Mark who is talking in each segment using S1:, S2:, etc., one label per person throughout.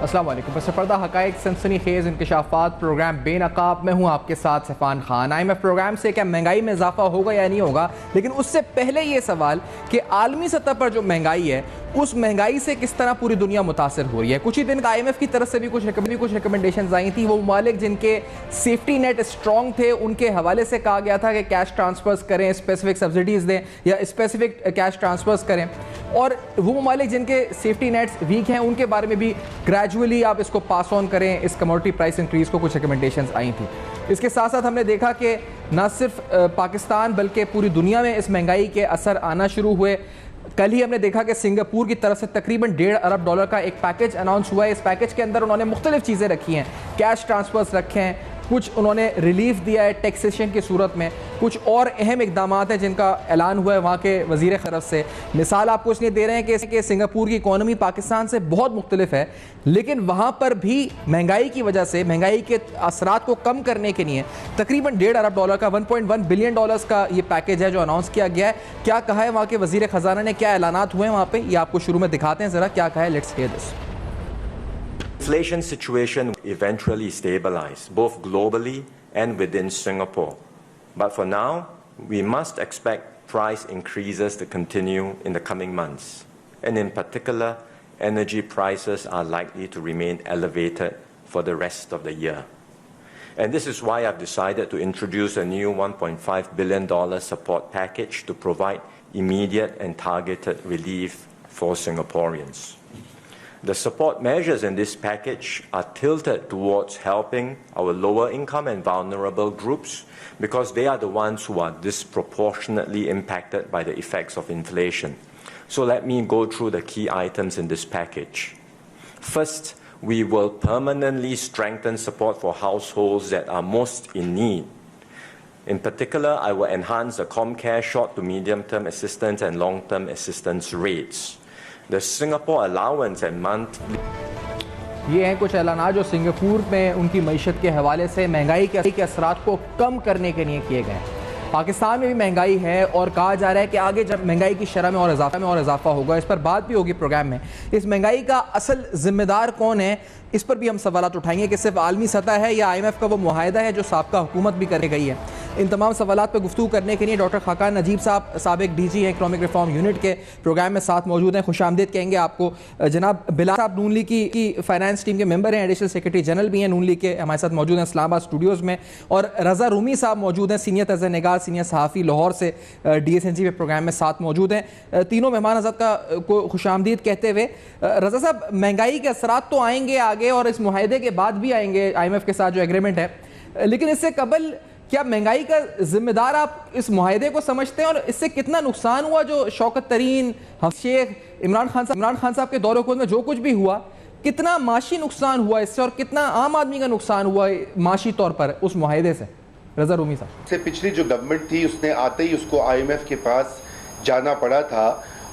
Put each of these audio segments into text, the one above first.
S1: अस्सलाम वालेकुम। बस पर्दा हक़ाइक़ सनसनी खेज़ इंकशाफ़ात प्रोग्राम बेनकाब में हूँ आपके साथ सफ़ान खान। IMF प्रोग्राम से क्या महंगाई में इजाफा होगा या नहीं होगा, लेकिन उससे पहले ये सवाल कि आलमी सतह पर जो महंगाई है उस महंगाई से किस तरह पूरी दुनिया मुतासर हो रही है। कुछ ही दिन का IMF की तरफ से भी कुछ रिकमेंडेशन आई थी। वो ममालिक जिनके सेफ्टी नेट स्ट्रॉन्ग थे उनके हवाले से कहा गया था कि कैश ट्रांसफर्स करें, स्पेसिफिक सब्सिडीज़ दें या स्पेसिफिक कैश ट्रांसफर्स करें, और वो ममालिक जिनके सेफ्टी नेट्स वीक हैं उनके बारे में भी ग्रेजुअली आप इसको पास ऑन करें, इस कमोडिटी प्राइस इंक्रीज़ को कुछ रिकमेंडेशंस आई थी। इसके साथ साथ हमने देखा कि न सिर्फ पाकिस्तान बल्कि पूरी दुनिया में इस महंगाई के असर आना शुरू हुए। कल ही हमने देखा कि सिंगापुर की तरफ से तकरीबन $1.5 अरब का एक पैकेज अनाउंस हुआ है। इस पैकेज के अंदर उन्होंने मुख्तलिफ चीज़ें रखी हैं, कैश ट्रांसफर्स रखे हैं, कुछ उन्होंने रिलीफ दिया है टैक्सेशन की सूरत में, कुछ और अहम इकदाम हैं जिनका ऐलान हुआ है वहाँ के वज़ीर ख़रज से। मिसाल आपको इसलिए दे रहे हैं कि सिंगापुर की इकॉनमी पाकिस्तान से बहुत मुख्तलिफ है, लेकिन वहाँ पर भी महंगाई की वजह से महंगाई के असरात को कम करने के लिए तकरीबन $1.5 अरब का $1.1 बिलियन का ये पैकेज है जो अनाउंस किया गया है। क्या कहा है वहाँ के वज़ीर ख़जाना ने, क्या ऐलानात हुए हैं वहाँ पर, ये आपको शुरू में दिखाते हैं ज़रा क्या कहा है। Let's hear this.
S2: Inflation situation eventually stabilize both globally and within Singapore. But for now, we must expect price increases to continue in the coming months. And in particular, energy prices are likely to remain elevated for the rest of the year. And this is why I've decided to introduce a new $1.5 billion support package to provide immediate and targeted relief for Singaporeans. The support measures in this package are tilted towards helping our lower income and vulnerable groups because they are the ones who are disproportionately impacted by the effects of inflation. So let me go through the key items in this package. First, we will permanently strengthen support for households that are most in need. In particular, I will enhance the ComCare short to medium-term assistance and long-term assistance rates. The Singapore allowance and monthly
S1: ये हैं कुछ ऐलानात जो Singapore में उनकी मईशत के हवाले से महंगाई के असरात को कम करने के लिए किए गए हैं। पाकिस्तान में भी महंगाई है और कहा जा रहा है कि आगे जब महंगाई की शरह में और इजाफा होगा, इस पर बात भी होगी प्रोग्राम में। इस महंगाई का असल जिम्मेदार कौन है, इस पर भी हम सवालात उठाएंगे कि सिर्फ आलमी सतह है या IMF का वो मुआहदा है जो साबका हुकूमत भी कर गई है। इन तमाम सवालात पर गुफ्तगू करने के लिए डॉक्टर खाकान नजीब साहब साबिक DG हैं इकनॉमिक रिफॉर्म यूनिट के, प्रोग्राम में साथ मौजूद हैं। खुशामदीद कहेंगे आपको। जनाब बिलाल साहब नून लीग की फाइनेंस टीम के मेंबर हैं, एडिशनल सेक्रेटरी जनरल भी हैं नून लीग के, हमारे साथ मौजूद हैं इस्लामाबाद स्टूडियोज़ में। और रज़ा रूमी साहब मौजूद हैं, सीनियर तर्ज़ निगाह, सीनियर सहाफ़ी लाहौर से, DSNG के प्रोग्राम में साथ मौजूद हैं। तीनों मेहमान हज़रत का को खुशामदीद कहते हुए, रज़ा साहब महंगाई के असरात तो आएंगे आगे और इस मुआहदे के बाद भी आएंगे IMF के साथ जो एग्रीमेंट है, लेकिन इससे कबल क्या महंगाई का जिम्मेदार आप इस मुआहदे को समझते हैं और इससे कितना नुकसान हुआ जो शौकत तरीन, शेख इमरान खान साहब के दौरे हुकूमत में जो कुछ भी हुआ, कितना माशी नुकसान हुआ इससे और कितना आम आदमी का नुकसान हुआ माशी तौर पर उस मुआहदे से? रज़ा रूमी साहब
S3: से पिछली जो गवर्नमेंट थी उसने आते ही उसको IMF के पास जाना पड़ा था,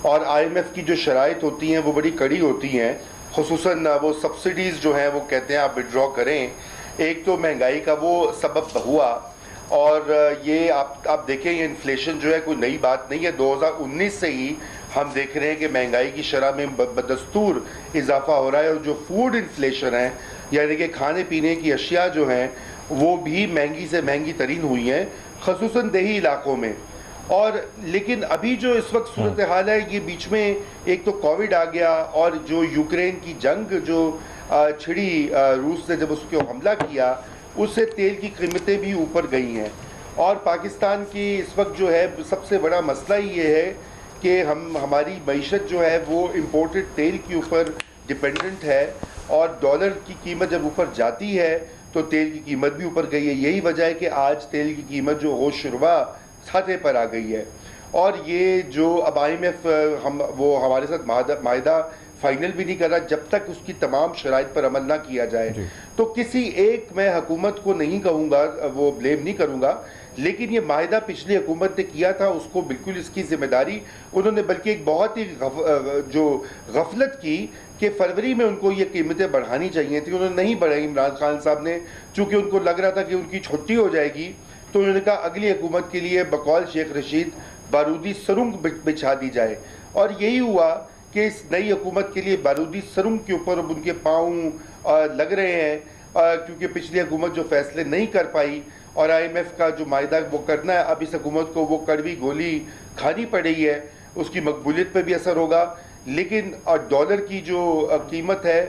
S3: और IMF की जो शराइत होती हैं वो बड़ी कड़ी होती हैं, खुसूसन वो सब्सिडीज़ जो हैं वो कहते हैं आप विड्रॉ करें। एक तो महंगाई का वो सबब हुआ, और ये आप देखें ये इन्फ्लेशन जो है कोई नई बात नहीं है। 2019 से ही हम देख रहे हैं कि महंगाई की शरह में बदस्तूर इजाफा हो रहा है, और जो फूड इन्फ्लेशन है यानी कि खाने पीने की अशिया जो हैं वो भी महंगी से महंगी तरीन हुई हैं, ख़ुसूसन देही इलाकों में। और लेकिन अभी जो इस वक्त सूरत हाल है, ये बीच में एक तो कोविड आ गया और जो यूक्रेन की जंग जो छिड़ी रूस ने जब उसको हमला किया, उससे तेल की कीमतें भी ऊपर गई हैं। और पाकिस्तान की इस वक्त जो है सबसे बड़ा मसला ये है कि हमारी मईशत जो है वो इम्पोर्टेड तेल के ऊपर डिपेंडेंट है, और डॉलर की कीमत जब ऊपर जाती है तो तेल की कीमत भी ऊपर गई है। यही वजह है कि आज तेल की कीमत जो होशरुबा सतह पर आ गई है। और ये जो अब IMF वो हमारे साथ माहिदा फाइनल भी नहीं कर रहा जब तक उसकी तमाम शराइत पर अमल ना किया जाए। तो किसी एक मैं हुकूमत को नहीं कहूँगा, वो ब्लेम नहीं करूँगा, लेकिन ये माहिदा पिछली हुकूमत ने किया था, उसको बिल्कुल इसकी जिम्मेदारी उन्होंने, बल्कि एक बहुत ही जो गफलत की कि फरवरी में उनको ये कीमतें बढ़ानी चाहिए थी, उन्होंने नहीं बढ़ाई। इमरान खान साहब ने, चूँकि उनको लग रहा था कि उनकी छुट्टी हो जाएगी, तो उन्होंने कहा अगली हुकूमत के लिए बकौल शेख रशीद बारूदी सुरंग बिछा दी जाए। और यही हुआ कि इस नई हुकूमत के लिए बारूदी सरुंग के ऊपर अब उनके पाँव लग रहे हैं, क्योंकि पिछली हुकूमत जो फैसले नहीं कर पाई और IMF का जो मायदा वो करना है, अब इस हुकूमत को वो कड़वी गोली खानी पड़ी है, उसकी मकबूलियत पर भी असर होगा। लेकिन डॉलर की जो कीमत है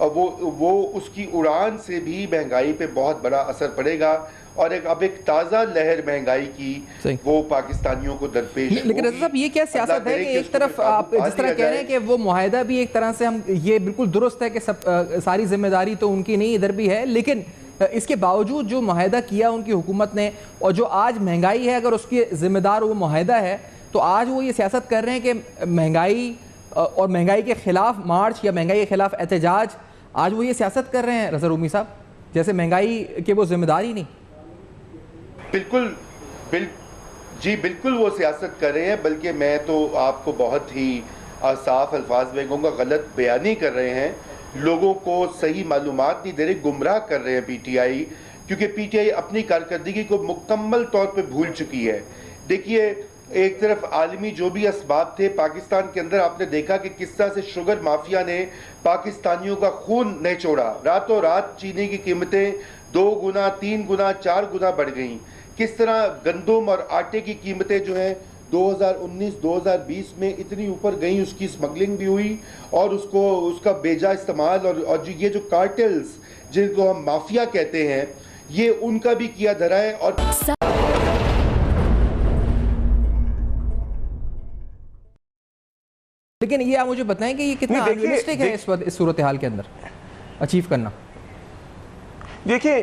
S3: वो उसकी उड़ान से भी महंगाई पे बहुत बड़ा असर पड़ेगा और अब एक ताज़ा लहर महंगाई की वो पाकिस्तानियों को दरपेश।
S1: लेकिन रज़ा साहब, ये क्या सियासत है कि एक तरफ आप जिस तरह कह रहे हैं कि वो मुआहिदा भी एक तरह से हम ये बिल्कुल दुरुस्त है कि सब सारी जिम्मेदारी तो उनकी नहीं, इधर भी है, लेकिन इसके बावजूद जो मुआहिदा किया उनकी हुकूमत ने और जो आज महंगाई है, अगर उसकी जिम्मेदार वो मुआहिदा है तो आज वो ये सियासत कर रहे हैं कि महंगाई और महंगाई के खिलाफ मार्च या महंगाई के खिलाफ एहतजाज, आज वो ये सियासत कर रहे हैं रज़ा रूमी साहब, जैसे महंगाई के वो जिम्मेदारी नहीं।
S3: बिल्कुल वो सियासत कर रहे हैं, बल्कि मैं तो आपको बहुत ही साफ अल्फाज में कहूँगा गलत बयानी कर रहे हैं, लोगों को सही मालूमात नहीं दे रहे, गुमराह कर रहे हैं PTI, क्योंकि PTI अपनी कारकर्दगी को मुकम्मल तौर पे भूल चुकी है। देखिए, एक तरफ आलमी जो भी असबाब थे, पाकिस्तान के अंदर आपने देखा कि किस तरह से शुगर माफिया ने पाकिस्तानियों का खून निचोड़ा, रातों रात चीनी की कीमतें 2 गुना 3 गुना 4 गुना बढ़ गई, किस तरह गंदम और आटे की कीमतें जो हैं 2019-2020 में इतनी ऊपर गई, उसकी स्मगलिंग भी हुई और उसका बेजा इस्तेमाल और ये जो कार्टेल्स जिनको हम माफिया कहते हैं, ये उनका भी किया धरा है। और
S1: लेकिन ये आप मुझे बताएं कि ये कितना रियलिस्टिक है इस वक्त इस सूरत हाल के अंदर अचीव करना।
S4: देखिए,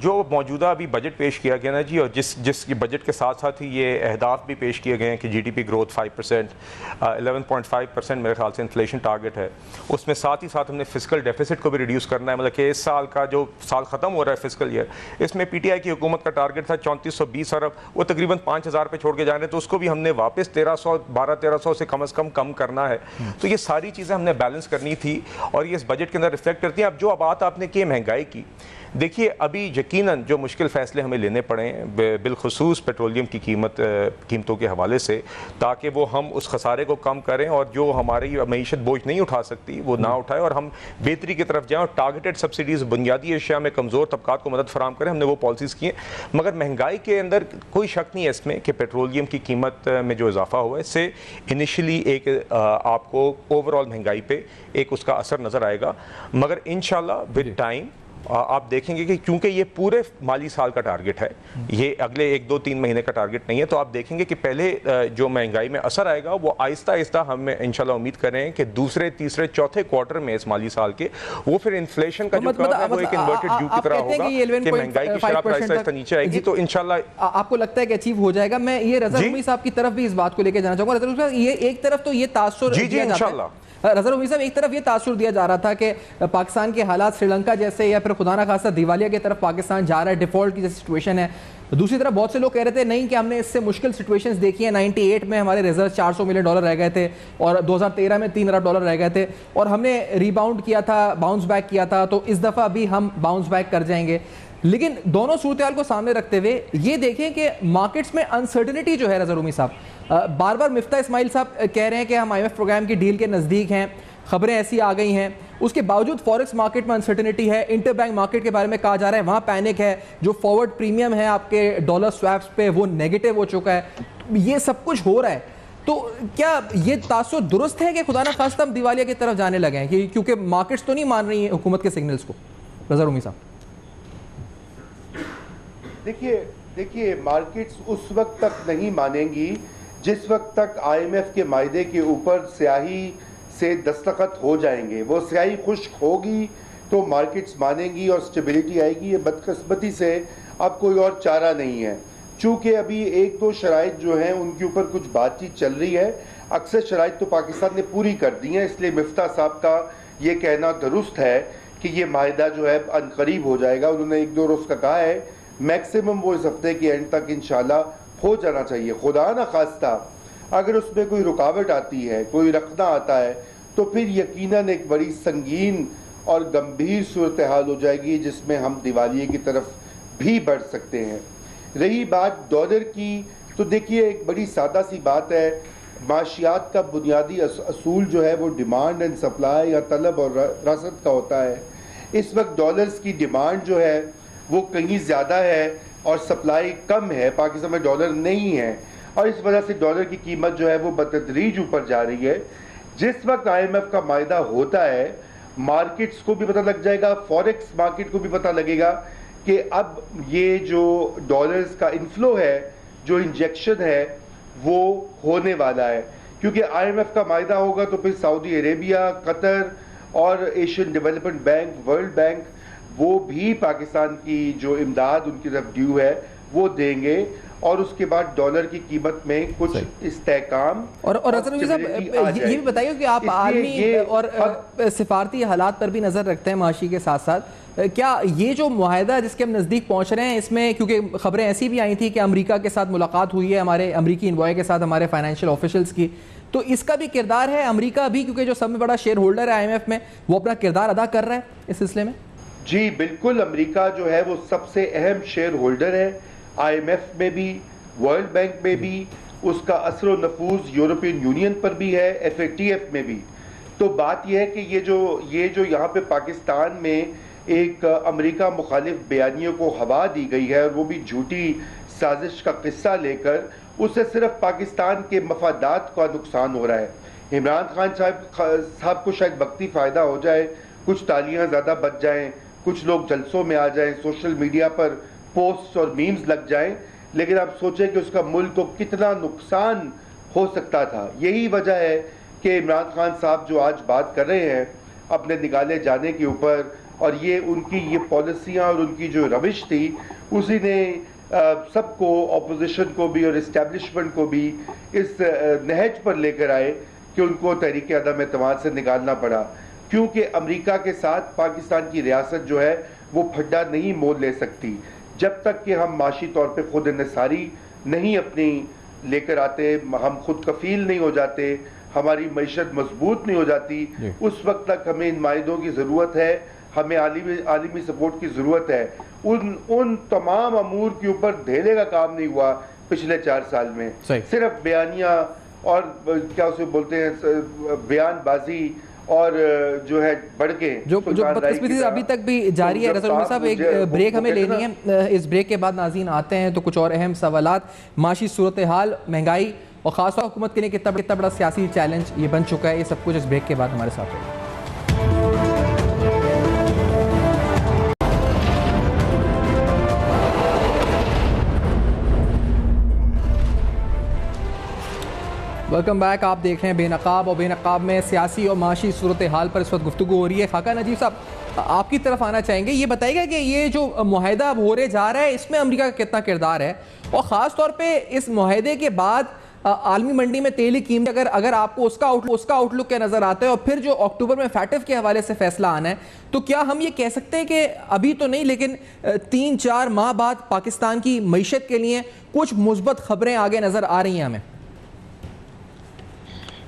S4: जो मौजूदा अभी बजट पेश किया गया ना जी, और जिस बजट के साथ साथ ही ये अहदाफ भी पेश किए गए हैं कि GDP ग्रोथ 5%, 11.5% मेरे ख्याल से इन्फ्लेशन टारगेट है, उसमें साथ ही साथ हमने फिजिकल डेफिसिट को भी रिड्यूस करना है। मतलब कि इस साल का जो साल ख़त्म हो रहा है फिजिकल ईयर, इसमें PTI की हुकूमत का टारगेट था 3420 अरब, वो तकरीबन 5000 पे छोड़ के जा रहे हैं, तो उसको भी हमने वापस 1200 से कम करना है। तो ये सारी चीज़ें हमने बैलेंस करनी थी और ये इस बजट के अंदर रिफ्लेक्ट करती हैं। अब जो बात आपने की महंगाई की, देखिए अभी यकीनन जो मुश्किल फ़ैसले हमें लेने पड़े हैं बिलखुसूस पेट्रोलियम की कीमतों के हवाले से, ताकि वो हम उस खसारे को कम करें और जो हमारी मईशत बोझ नहीं उठा सकती वो ना उठाए और हम बेहतरी की तरफ जाएँ और टारगेटेड सब्सिडीज़ बुनियादी अशिया में कमज़ोर तबकात को मदद फराम करें। हमने वो पॉलिसीज़ की हैं, मगर महंगाई के अंदर कोई शक नहीं है इसमें कि पेट्रोलियम की कीमत में जो इजाफा हुआ है इससे इनिशियली एक आपको ओवरऑल महंगाई पर एक उसका असर नज़र आएगा, मगर इंशाल्लाह विद टाइम आप देखेंगे कि क्योंकि ये पूरे माली साल का टारगेट है, ये अगले 1-2-3 महीने का टारगेट नहीं है, तो आप देखेंगे कि पहले जो महंगाई में असर आएगा वो आहिस्ता आहिस्ता हम इंशाल्लाह उम्मीद कर रहे हैं कि दूसरे, तीसरे, चौथे क्वार्टर में इस माली साल के वो फिर इन्फ्लेशन का जो कर्व है वो एक इन्वर्टेड यू की तरह होगा कि महंगाई की शरह आहिस्ता नीचे आएगी। तो इंशाल्लाह
S1: आपको लगता है कि अचीव हो जाएगा। मैं ये रज़ा रूमी साहब की तरफ भी इस बात को लेकर जाना चाहूंगा। रज़ा रूमी साहब, ये एक तरफ तो ये तासुर
S4: जी इंशाल्लाह
S1: रज़ा रूमी साहब, एक तरफ ये तासुर दिया जा रहा था कि पाकिस्तान के हालात श्रीलंका जैसे या फिर खुदा ना खास्ता दिवालिया की तरफ पाकिस्तान जा रहा है, डिफॉल्ट की जैसी सिचुएशन है। दूसरी तरफ बहुत से लोग कह रहे थे नहीं कि हमने इससे मुश्किल सिचुएशंस देखी है, 98 में हमारे रिजर्व $400 मिलियन रह गए थे और 2013 में $3 अरब रह गए थे और हमने रिबाउंड किया था, बाउंस बैक किया था, तो इस दफ़ा भी हम बाउंस बैक कर जाएंगे। लेकिन दोनों सूरत हाल को सामने रखते हुए ये देखें कि मार्केट्स में अनसर्टिनिटी जो है, रज़ा रूमी साहब बार बार मिफ्ता इस्माइल साहब कह रहे हैं कि हम IMF प्रोग्राम की डील के नज़दीक हैं, खबरें ऐसी आ गई हैं, उसके बावजूद फॉरेक्स मार्केट में अनसर्टिनिटी है, इंटरबैंक मार्केट के बारे में कहा जा रहा है वहाँ पैनिक है, जो फॉरवर्ड प्रीमियम है आपके डॉलर स्वैप्स पे वो नेगेटिव हो चुका है, ये सब कुछ हो रहा है। तो क्या ये तासुर दुरुस्त है कि खुदा ना खास्ता हम दिवालिया की तरफ जाने लगे हैं, क्योंकि मार्केट्स तो नहीं मान रही है हुकूमत के सिग्नल्स को? रज़ा रूमी साहब
S3: देखिए मार्केट्स उस वक्त तक नहीं मानेंगी जिस वक्त तक IMF के मायदे के ऊपर स्याही से दस्तखत हो जाएंगे। वो स्याही खुश्क होगी तो मार्केट्स मानेंगी और स्टेबिलिटी आएगी। ये बदकिस्मती से अब कोई और चारा नहीं है, चूँकि अभी 1-2 शराइत जो हैं उनके ऊपर कुछ बातचीत चल रही है, अक्सर शराइत तो पाकिस्तान ने पूरी कर दी हैं, इसलिए मिफ्ता साहब का ये कहना दुरुस्त है कि ये माहिदा जो है अनकरीब हो जाएगा। उन्होंने 1-2 रोज़ का कहा है, मैक्सिमम वो इस हफ्ते के एंड तक इंशाल्लाह हो जाना चाहिए। खुदा न खास्ता अगर उसमें कोई रुकावट आती है, कोई रखना आता है, तो फिर यकीनन एक बड़ी संगीन और गंभीर सूरत हाल हो जाएगी जिसमें हम दिवालिये की तरफ भी बढ़ सकते हैं। रही बात डॉलर की, तो देखिए एक बड़ी सादा सी बात है, माशियात का बुनियादी असूल जो है वो डिमांड एंड सप्लाई या तलब और रसद का होता है। इस वक्त डॉलर्स की डिमांड जो है वो कहीं ज़्यादा है और सप्लाई कम है, पाकिस्तान में डॉलर नहीं है और इस वजह से डॉलर की कीमत जो है वो बतदरीज ऊपर जा रही है। जिस वक्त IMF का मायदा होता है मार्केट्स को भी पता लग जाएगा, फॉरेक्स मार्केट को भी पता लगेगा कि अब ये जो डॉलर्स का इनफ्लो है, जो इंजेक्शन है वो होने वाला है, क्योंकि IMF का मायदा होगा तो फिर सऊदी अरेबिया, कतर और Asian development bank, world bank वो भी पाकिस्तान की जो इमदाद उनकी तरफ ड्यू है वो देंगे और उसके बाद डॉलर की कीमत में कुछ इस्तेहकाम
S1: और अजहर साहब ये भी बताइए कि आप आर्मी और सिफारती हालात पर भी नज़र रखते हैं माशी के साथ साथ, क्या ये जो मुआहदा जिसके हम नज़दीक पहुंच रहे हैं इसमें, क्योंकि खबरें ऐसी भी आई थी कि अमेरिका के साथ मुलाकात हुई है हमारे अमेरिकी इन्वॉय के साथ, हमारे फाइनेंशियल ऑफिशियल्स की, तो इसका भी किरदार है अमेरिका भी, क्योंकि जो सब में बड़ा शेयर होल्डर है IMF में, वो अपना किरदार अदा कर रहा है इस सिलसिले में?
S3: जी बिल्कुल, अमेरिका जो है वो सबसे अहम शेयर होल्डर है IMF में भी, वर्ल्ड बैंक में भी, उसका असर व नफूज यूरोपियन यूनियन पर भी है, FATF में भी। तो बात यह है कि ये जो यहाँ पे पाकिस्तान में एक अमेरिका मुखालिफ बयानियों को हवा दी गई है और वो भी झूठी साजिश का किस्सा लेकर, उससे सिर्फ पाकिस्तान के मफादात का नुकसान हो रहा है। इमरान खान साहब को शायद वक्ती फ़ायदा हो जाए, कुछ तालियाँ ज़्यादा बच जाएँ, कुछ लोग जलसों में आ जाएं, सोशल मीडिया पर पोस्ट और मीम्स लग जाएं, लेकिन आप सोचें कि उसका मुल्क को कितना नुकसान हो सकता था। यही वजह है कि इमरान खान साहब जो आज बात कर रहे हैं अपने निकाले जाने के ऊपर, और ये उनकी ये पॉलिसियाँ और उनकी जो रविश थी, उसी ने सबको, ऑपोजिशन को भी और इस्टेब्लिशमेंट को भी इस नहज पर लेकर आए कि उनको तहरीक अदम एतमाद से निकालना पड़ा, क्योंकि अमेरिका के साथ पाकिस्तान की रियासत जो है वो फड्डा नहीं मोल ले सकती जब तक कि हम माशी तौर पे खुद इन्हिसारी नहीं अपनी लेकर आते, हम खुद कफील नहीं हो जाते, हमारी मईशत मजबूत नहीं हो जाती। उस वक्त तक हमें इन मायदों की ज़रूरत है, हमें आलिमी सपोर्ट की ज़रूरत है। उन तमाम अमूर के ऊपर ढेले का काम नहीं हुआ पिछले 4 साल में, सिर्फ बयानियाँ और क्या उसे बोलते हैं बयानबाजी और जो है बढ़ के जो
S1: बदकिस्मती अभी तक भी जारी है। रज़ा साहब एक ब्रेक हमें लेनी है, इस ब्रेक के बाद नाज़रीन आते हैं तो कुछ और अहम सवालात, माशी सूरत हाल, महंगाई और ख़ासतौर हुकूमत के लिए कितना बड़ा सियासी चैलेंज ये बन चुका है, ये सब कुछ इस ब्रेक के बाद हमारे साथ है। वेलकम बैक, आप देख रहे हैं बेनकाब, और बेनकाब में सियासी और माशी सूरत हाल पर इस वक्त गुफ्तगू हो रही है। खाका नजीब साहब आपकी तरफ आना चाहेंगे, ये बताइएगा कि ये जो मुआहदा अब हो रहे जा रहा है इसमें अमेरिका का कितना किरदार है, और ख़ास तौर पे इस मुआहदे के बाद आलमी मंडी में तेल की कीमत अगर आपको उसका आउटलुक क्या नज़र आता है, और फिर जो अक्टूबर में फैटिफ के हवाले से फैसला आना है, तो क्या हम ये कह सकते हैं कि अभी तो नहीं लेकिन 3-4 माह बाद पाकिस्तान की मईशत के लिए कुछ मुस्बत खबरें आगे नज़र आ रही हैं हमें?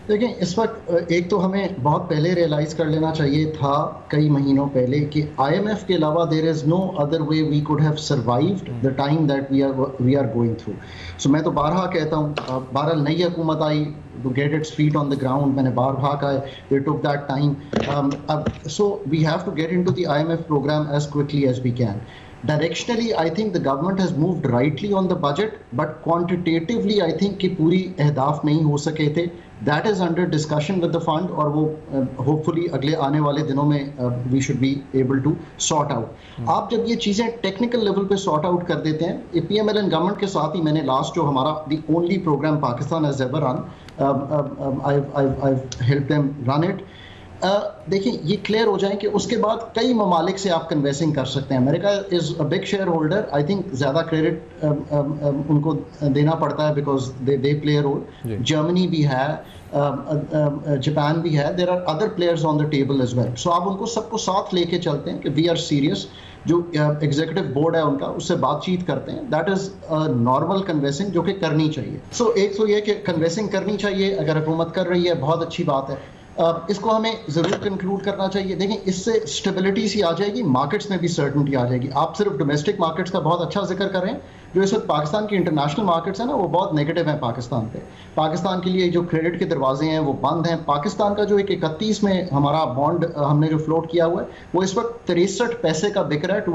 S5: देखिए, इस वक्त एक तो हमें बहुत पहले रियलाइज़ कर लेना चाहिए था, कई महीनों पहले, कि IMF के अलावा there is no other way we could have survived the time that we are going through. So मैं तो बारहा कहता हूँ, बहरहाल नई हुकूमत आई to get its feet on the ground, मैंने बारहा कहा है, it took that time, so we have to get into the IMF program as quickly as we can. Directionally, I think the government has moved rightly on the budget, but quantitatively, I think कि पूरी अहदाफ नहीं हो सके थे. That is under discussion with the fund, और वो hopefully अगले आने वाले दिनों में we should be able to sort out. आप जब ये चीज़ें टेक्निकल लेवल पे sort out कर देते हैं, PMLN गवर्नमेंट के साथ ही मैंने लास्ट जो हमारा the only program Pakistan has ever run, I've helped them run it. देखिए, ये क्लियर हो जाए कि उसके बाद कई ममालिक से आप कन्वेंसिंग कर सकते हैं। America is a big share holder, I think ज़्यादा क्रेडिट उनको देना पड़ता है because they play a role. Germany भी है, जापान भी है, there are other players on the table as well. So आप उनको सबको साथ लेके चलते हैं कि वी आर सीरियस। जो एग्जीक्यूटिव बोर्ड है उनका, उससे बातचीत करते हैं। दैट इज़ नॉर्मल कन्वेंसिंग जो कि करनी चाहिए। सो एक तो ये कि कन्वेंसिंग करनी चाहिए, अगर हुकूमत कर रही है बहुत अच्छी बात है। इसको हमें ज़रूर कंक्लूड करना चाहिए। देखिए, इससे स्टेबिलिटी सी आ जाएगी, मार्केट्स में भी सर्टनिटी आ जाएगी। आप सिर्फ डोमेस्टिक मार्केट्स का बहुत अच्छा जिक्र कर रहे हैं, जो इस वक्त पाकिस्तान की इंटरनेशनल मार्केट्स हैं ना, वो बहुत नेगेटिव हैं पाकिस्तान पे। पाकिस्तान के लिए जो क्रेडिट के दरवाजे हैं वो बंद हैं। पाकिस्तान का जो एक 31 में हमारा बॉन्ड हमने जो फ्लोट किया हुआ है, वो इस वक्त 63 पैसे का बिक रहा है। टू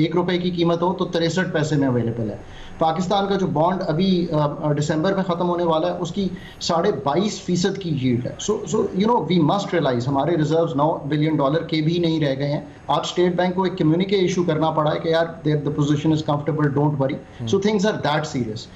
S5: 1 रुपए की कीमत हो तो 63 पैसे में अवेलेबल है। पाकिस्तान का जो बॉन्ड अभी दिसंबर में ख़त्म होने वाला है, उसकी 22.5% की यील्ड है। So you know we must realise हमारे रिजर्व्स $9 बिलियन के भी नहीं रह गए हैं। आज स्टेट बैंक को एक कम्युनिके इशू करना पड़ा है कि यार the position is comfortable, don't worry. So things are that serious.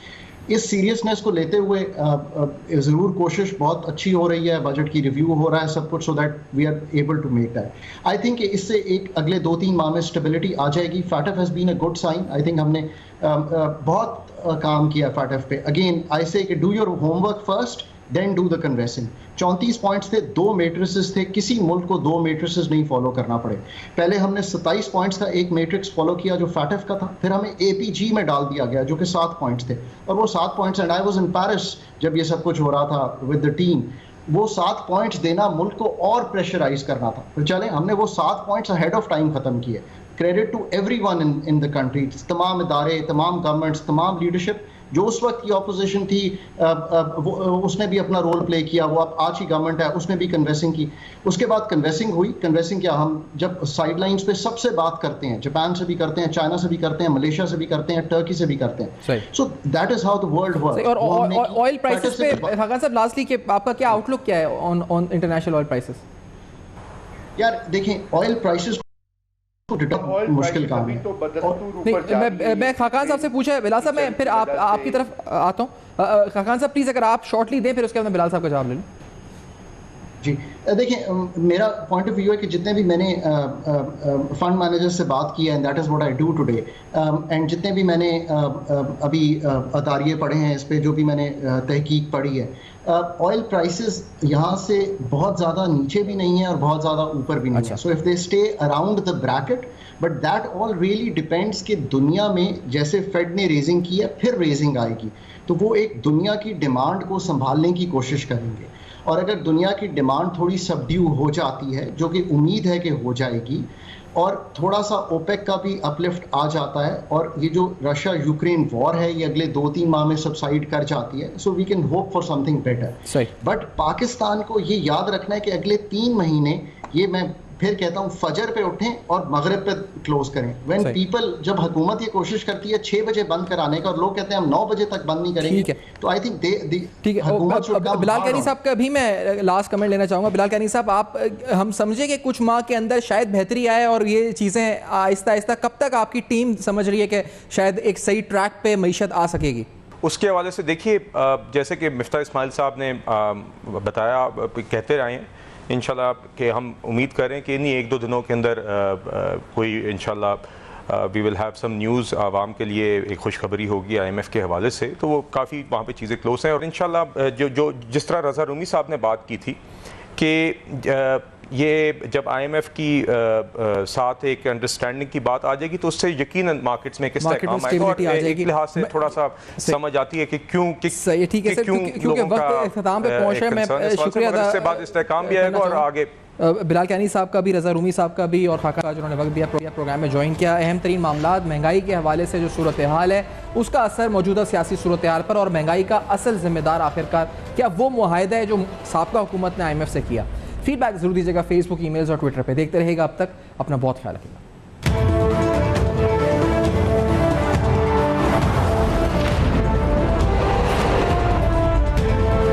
S5: इस सीरियसनेस को लेते हुए ज़रूर कोशिश बहुत अच्छी हो रही है, बजट की रिव्यू हो रहा है सब कुछ, so that we are able to make that. I think इससे एक अगले 2-3 माह में स्टेबिलिटी आ जाएगी। FATF has been a good sign. I think हमने बहुत काम किया FATF पे। अगेन आई से कि do your homework first then do the canvassing. 34 points थे, 2 मैट्रिसेस थे। किसी मुल्क को 2 मैट्रिसेस नहीं फॉलो करना पड़े। पहले हमने 27 पॉइंट्स का एक मैट्रिक्स फॉलो किया जो FATF का था, फिर हमें APG में डाल दिया गया जो कि 7 पॉइंट्स थे, और वो 7 points, and I was in Paris जब ये सब कुछ हो रहा था विद द टीम, वो 7 पॉइंट्स देना मुल्क को और प्रेशराइज करना था। तो चलें, हमने वो 7 पॉइंट्स अहेड ऑफ टाइम ख़त्म किए। Credit to everyone in the country, तमाम इदारे, तमाम गवर्नमेंट्स, तमाम लीडरशिप। जो उस वक्त की ऑपोजिशन थी उसने भी अपना रोल प्ले किया। वो अब आज की गवर्नमेंट है, उसने भी कन्वेसिंग की। उसके बाद कन्वेसिंग हुई। कन्वेसिंग क्या, हम जब साइड लाइन्स पे सबसे बात करते हैं, जापान से भी करते हैं, चाइना से भी करते हैं, मलेशिया से भी करते हैं, टर्की से भी करते हैं। So that is how the world works.
S1: और ऑयल प्राइसेस पे खान साहब लास्टली के आपका क्या आउटलुक क्या है ऑन इंटरनेशनल ऑयल प्राइसेस?
S5: यार देखें, ऑयल प्राइसेस मुश्किल काम है।
S1: मैं खाकान साहब से पूछा है, बिलाल साहब मैं फिर आपकी तरफ आता हूँ। खाकान साहब प्लीज़ अगर आप शॉर्टली दें, फिर उसके बाद बिलाल साहब का जवाब ले लूँ।
S5: जी देखिए, मेरा पॉइंट ऑफ व्यू है कि जितने भी मैंने फंड मैनेजर से बात की है, and that is what I do today, and जितने भी मैंने अभी अदारिये पढ़े हैं इस पे, जो भी मैंने तहकीक पढ़ी है, ऑयल प्राइसेस यहाँ से बहुत ज़्यादा नीचे भी नहीं है और बहुत ज़्यादा ऊपर भी नहीं है। So if they stay around the bracket, but that all really depends कि दुनिया में जैसे फेड ने रेजिंग की है, फिर रेजिंग आएगी, तो वो एक दुनिया की डिमांड को संभालने की कोशिश करेंगे। और अगर दुनिया की डिमांड थोड़ी सबड्यू हो जाती है, जो कि उम्मीद है कि हो जाएगी, और थोड़ा सा ओपेक का भी अपलिफ्ट आ जाता है, और ये जो रशिया यूक्रेन वॉर है ये अगले 2-3 माह में सबसाइड कर जाती है, so we can hope for something better. But Pakistan को ये याद रखना है कि अगले 3 महीने, ये मैं फिर कहता हूँ, फजर पे उठें और मगरिब पे क्लोज करें। व्हेन पीपल, जब हुकूमत ये कोशिश करती है 6 बजे बंद कराने का और लोग कहते हैं हम 9 बजे तक बंद नहीं करेंगे, तो आई थिंक
S1: ठीक है। बिलाल कैनी साहब का भी मैं लास्ट कमेंट लेना चाहूँगा। बिलाल कैनी साहब, आप हम समझे कि कुछ माह के अंदर शायद बेहतरी आए और ये चीज़ें आहिस्ता आहिस्ता, कब तक आपकी टीम समझ रही है कि शायद एक सही ट्रैक पे मईशत आ सकेगी?
S4: उसके हवाले से देखिए, जैसे कि मिफ्ता इस्माइल साहब ने बताया, कहते रहे हैं, इंशाल्लाह कि हम उम्मीद करें कि इन्हीं 1-2 दिनों के अंदर कोई इंशाल्लाह we will have some news आवाम के लिए, एक खुशखबरी होगी IMF के हवाले से, तो वो काफ़ी वहाँ पे चीज़ें क्लोज हैं। और इंशाल्लाह जो जिस तरह रज़ा रूमी साहब ने बात की थी कि ये जब IMF की साथ एक अंडरस्टैंडिंग की बात आ जाएगी, तो उससे यकीनन मार्केट्स में किस तरह काम आएगा, और एक लिहाज से थोड़ा सा समझ आती है कि क्यों
S1: क्योंकि वक्त इख्तिताम पे पहुंचा है। मैं शुक्रिया,
S4: इससे बाद इस्तेहकाम भी आएगा और आगे
S1: बिलाल कैनी साहब का भी, रज़ा रूमी साहब का भी, और खाका जिन्होंने वक्त दिया प्रोग्राम में ज्वाइन किया। अहम तरीन मामलात महंगाई के हवाले से जो सूरत हाल है, उसका असर मौजूदा सियासी सूरत हाल पर, और महंगाई का असल जिम्मेदार आखिरकार क्या वो मुआहदा है जो साबका हुकूमत ने IMF से किया। फीडबैक जरूर दीजिएगा फेसबुक, ईमेल्स और ट्विटर पे। देखते रहेगा अब तक, अपना बहुत ख्याल रखिएगा।